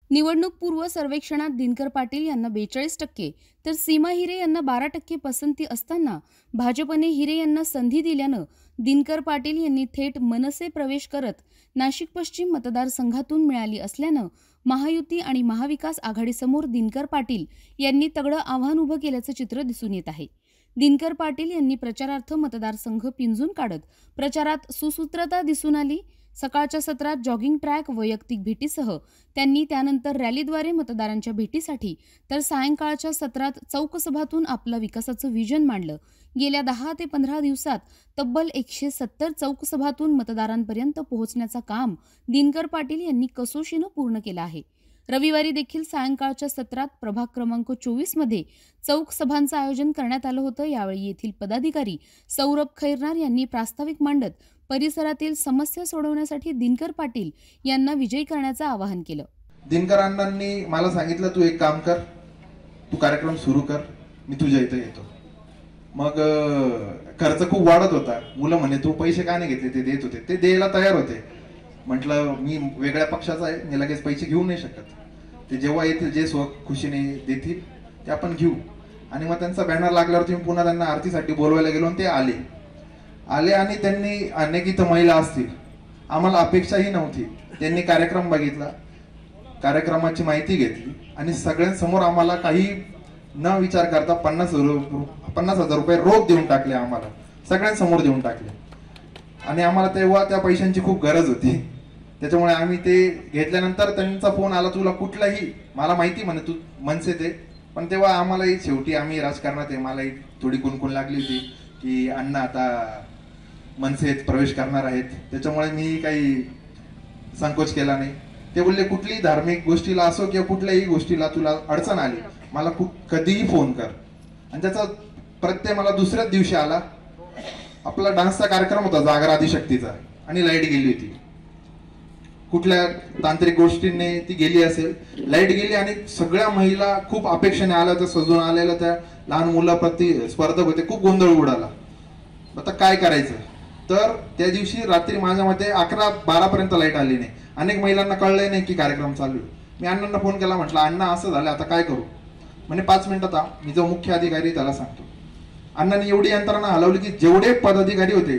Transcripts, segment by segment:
निवडणूक पूर्व सर्वेक्षणात दिनकर पाटील यांना 42% तर सीमा हिरे यांना 12% पसंती असताना भाजपने हिरे यांना संधी दिल्यानं दिनकर पाटील यांनी थेट मनसे प्रवेश करत नाशिक पश्चिम मतदारसंघातून मिळाली असल्यानं महायुती आणि महाविकास आघाडीसमोर दिनकर पाटील यांनी तगडं आव्हान उभं केल्याचं चित्र दिसून येत आहे. दिनकर पाटील यांनी प्रचारार्थ मतदारसंघ पिंजून काढत प्रचारात सुसूत्रता दिसून आली. सकाळच्या सत्रात जॉगिंग ट्रॅक, वैयक्तिक भेटीसह त्यांनी त्यानंतर रॅलीद्वारे मतदारांच्या भेटीसाठी तर सायंकाळच्या सत्रात चौकसभातून आपलं विकासाचं व्हिजन मांडलं. गेल्या 10 ते 15 दिवसात तब्बल 170 चौकसभातून मतदारांपर्यंत पोहोचण्याचं काम दिनकर पाटील यांनी कसोशीनं पूर्ण केलं आहे. रविवारी देखील सायंकाळच्या सत्रात प्रभाग क्रमांक 24 मध्ये चौक सभांचं आयोजन करण्यात आलं होतं. यावेळी येथील पदाधिकारी सौरभ खैरनार यांनी प्रास्ताविक मांडत परिसरातील समस्या सोडवण्यासाठी दिनकर पाटील यांना विजयी करण्याचं आवाहन केलं. दिनकर अण्णांनी मला सांगितलं, तू एक काम कर, तू कार्यक्रम सुरू कर, मी तुझ्या इथे येतो. मग खर्च खूप वाढत होता. मुलं म्हणे तू पैसे का नाही घेतले, ते देत होते, ते द्यायला तयार होते. म्हटलं मी वेगळ्या पक्षाचा आहे, मी लगेच पैसे घेऊ नाही शकत. ते जेव्हा येतील, जे खुशीने देतील ते आपण घेऊ. आणि मग त्यांचा बॅनर लागल्यावरती मी पुन्हा त्यांना आरतीसाठी बोलवायला गेलो आणि ते आले आणि त्यांनी अनेक इथं महिला असतील, आम्हाला अपेक्षाही नव्हती. त्यांनी कार्यक्रम बघितला, कार्यक्रमाची माहिती घेतली आणि सगळ्यांसमोर आम्हाला काही न विचार करता 50,000 रुपये रोख देऊन टाकले. आम्हाला सगळ्यांसमोर देऊन टाकले आणि आम्हाला तेव्हा त्या पैशांची खूप गरज होती. त्याच्यामुळे आम्ही ते घेतल्यानंतर त्यांचा फोन आला, तुला कुठलाही, मला माहिती म्हणे तू मनसे ते, पण तेव्हा आम्हालाही शेवटी आम्ही राजकारणात आहे, मलाही थोडी कुणकुण लागली होती की अण्णा आता मनसेत प्रवेश करणार आहेत. त्याच्यामुळे मी काही संकोच केला नाही. ते बोलले कुठलीही धार्मिक गोष्टीला असो किंवा कुठल्याही गोष्टीला तुला अडचण आली, मला कधीही फोन कर. आणि त्याचा प्रत्यय मला दुसऱ्याच दिवशी आला. आपला डान्सचा कार्यक्रम होता जागर आदिशक्तीचा आणि लाईट गेली होती. कुठल्या तांत्रिक गोष्टींनी ती गेली असेल, लाईट गेली आणि सगळ्या महिला खूप अपेक्षेने आल्या होत्या, सजून आलेल्या त्या लहान मुलाप्रती स्पर्धक होते. खूप गोंधळ उडाला. आता काय करायचं, तर त्या दिवशी रात्री माझ्या मते 11-12 पर्यंत लाईट आली नाही. अनेक महिलांना कळलंही नाही की कार्यक्रम चालू आहे. मी अण्णांना फोन केला, म्हटलं अण्णा असं झालं, आता काय करू. म्हणजे 5 मिनिटात मी जो मुख्य अधिकारी त्याला सांगतो. अण्णांनी एवढी यंत्रणा हलवली की जेवढे पदाधिकारी होते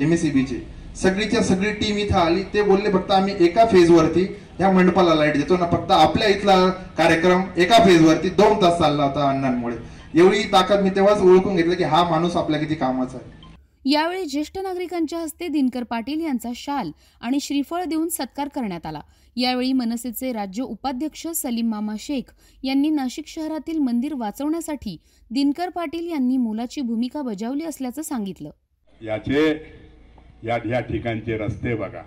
MSEBचे सगळीच्या सगळी टीम इथं आली. ते बोलले फक्त आम्ही एका फेजवरती या मंडपाला लाईट देतो ना, फक्त आपल्या इथला कार्यक्रम एका फेजवरती 2 तास चालला होता अण्णांमुळे. एवढी ताकद मी तेव्हाच ओळखून घेतलं की हा माणूस आपल्या किती कामाचा आहे. यावेळी ज्येष्ठ नागरिकांच्या हस्ते दिनकर पाटील यांचा शाल आणि श्रीफळ देऊन सत्कार करण्यात आला. यावेळी मनसेचे राज्य उपाध्यक्ष सलीम मामा शेख यांनी नाशिक शहरातील मंदिर वाचवण्यासाठी दिनकर पाटील यांनी मोलाची भूमिका बजावली असल्याचं सांगितलं. या ठिकाणचे रस्ते बघा,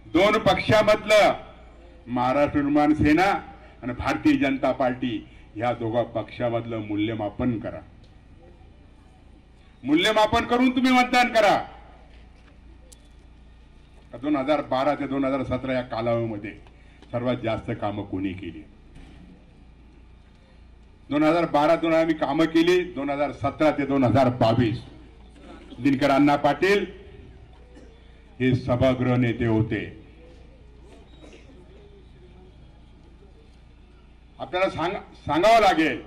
2 पक्षामधलं महाराष्ट्र निर्माण सेना आणि भारतीय जनता पार्टी ह्या दोघा पक्षामधलं मूल्यमापन करा. मूल्यमापन करून तुम्ही मतदान करा. 2012 ते 2017 या कालावधीमध्ये सर्वात जास्त कामं कोणी केली? 2012 आम्ही कामं केली. 2017 ते 2022 दिनकर अण्णा पाटील हे सभागृह नेते होते. आपल्याला सांगावं लागेल,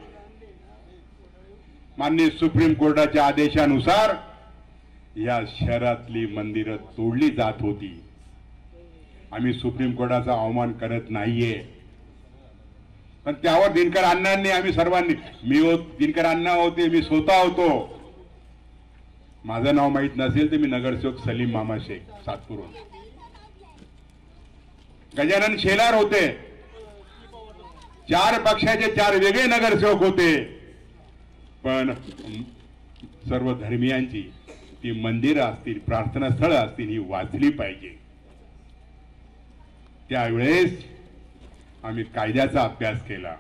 माननीय सुप्रीम कोर्टाच्या आदेशानुसार या शहरातली मंदिरं तोडली जात होती. आम्ही सुप्रीम कोर्टाचा अवमान करत नाहीये, पण त्यावर दिनकर अण्णांनी, आम्ही सर्वांनी, दिनकर अण्णा होते, मी स्वतः होतो. माझं नाव माहित नसेल तर मी नगरसेवक सलीम मामा शेख सातपूरहून, गजानन शेलार होते. 4 पक्षाचे 4 वेगळे नगरसेवक होते. पण सर्व धर्मियांची ती मंदिरं असतील, प्रार्थना स्थळं असतील, ही वाचली पाहिजे. त्यावेळेस आम्ही कायद्याचा अभ्यास केला,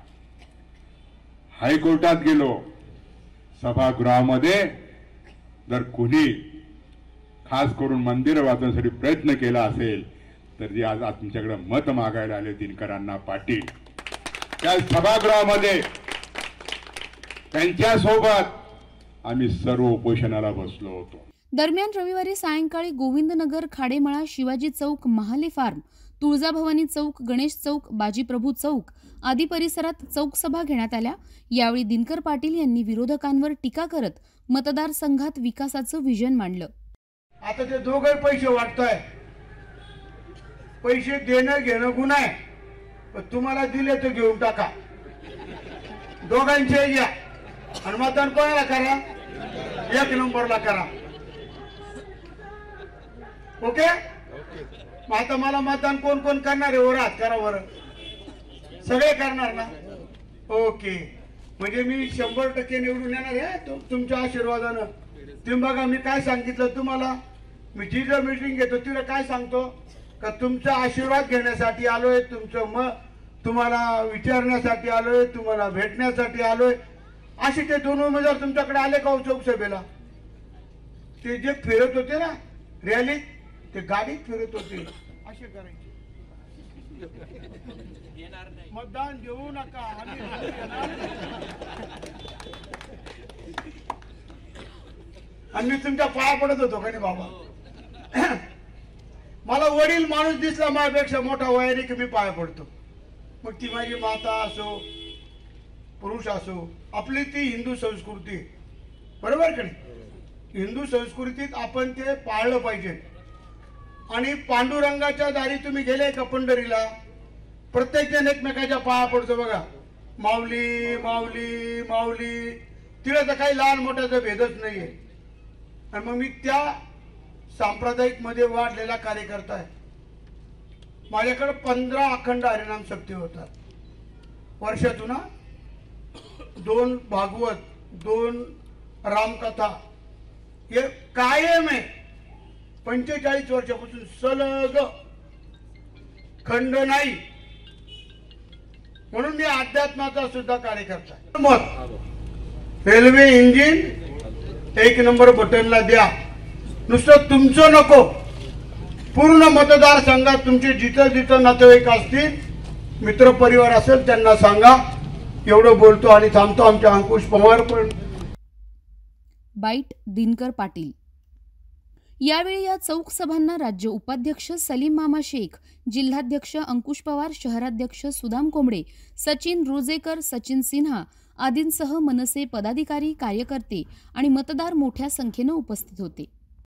हायकोर्टात गेलो. सभागृहामध्ये जर कोणी खास करून मंदिरं वाचवण्यासाठी प्रयत्न केला असेल तर जे आज तुमच्याकडे मत मागायला आले दिनकर अण्णा पाटील, त्या सभागृहामध्ये त्यांच्यासोबत आम्ही सर्व उपोषणाला बसलो होतो. दरम्यान रविवारी सायंकाळी गोविंदनगर, खाडेमळा, शिवाजी चौक, महाले फार्म, तुळजाभवानी चौक, गणेश चौक, बाजीप्रभू चौक आदी परिसरात चौक सभा घेण्यात आल्या। यावेळी दिनकर पाटील यांनी विरोधकांवर टीका करत मतदारसंघात विकासाचं विजन मांडलं। आता ते दोघे पैसे वाटताय, पैसे देणं घेणं गुन्हा आहे, पण तुम्हाला दिले तर घेऊन टाका, दोघांचे घ्या आणि मतदान कोणाला करा, 1 नंबरला करा। ओके, आता मला मतदान कोण कोण करणार आहे, वर हात करा, वर सगळे करणार ना? ओके, म्हणजे मी 100% निवडून येणार आहे तुमच्या आशीर्वादानं। तुम्ही बघा, मी काय सांगितलं तुम्हाला, मी जिथं मीटिंग घेतो तिथं काय सांगतो का तुमचा आशीर्वाद घेण्यासाठी आलोय, तुमचं मत तुम्हाला विचारण्यासाठी आलोय, तुम्हाला भेटण्यासाठी आलोय। असे ते 2 उमेदवार तुमच्याकडे आले का चौकसभेला? ते जे फिरत होते ना रॅलीत, ते गाडीत फिरत होते, असे करायचे। मतदान देऊ नका, आणि मी तुमच्या पाया पडत होतो का नाही बाबा? मला वडील माणूस दिसला माझ्यापेक्षा मोठा वयाने की मी पाया पडतो, मग ती माझी माता असो पुरुष असो, आपली ती हिंदू संस्कृती, बरोबर का नाही? हिंदू संस्कृतीत आपण ते पाळलं पाहिजे। आणि पांडुरंगाच्या दारी तुम्ही गेले का पंढरीला, प्रत्येक जण एकमेकाच्या पाया पडतो बघा, माऊली माऊली माऊली, तिला तर काही लहान मोठ्याचा भेदच नाहीये। आणि मग मी त्या सांप्रदायिक मध्ये वाढलेला कार्यकर्ता आहे। माझ्याकडे 15 अखंड हरिनाम सक्ती होतात वर्षातून, 2 भागवत, 2 रामकथा, हे कायम आहे। 45 वर्षापासून सलग खंड नाही, म्हणून मी अध्यात्माचा सुद्धा कार्यकर्ता आहे। मत रेल्वे इंजिन 1 नंबर बटनला द्या, नुसतं तुमचं नको, पूर्ण मतदारसंघात तुमचे जिथं जिथं नातेवाईक असतील, मित्र परिवार असेल, त्यांना सांगा। एवढं बोलतो आणि थांबतो। आमच्या अंकुश पवार पण बाईट दिनकर पाटील। यावेळी या चौक सभांना राज्य उपाध्यक्ष सलीम मामा शेख, जिल्हाध्यक्ष अंकुश पवार, शहराध्यक्ष सुदाम कोंबडे, सचिन रोजेकर, सचिन सिन्हा आदींसह मनसे पदाधिकारी, कार्यकर्ते आणि मतदार मोठ्या संख्येनं उपस्थित होते।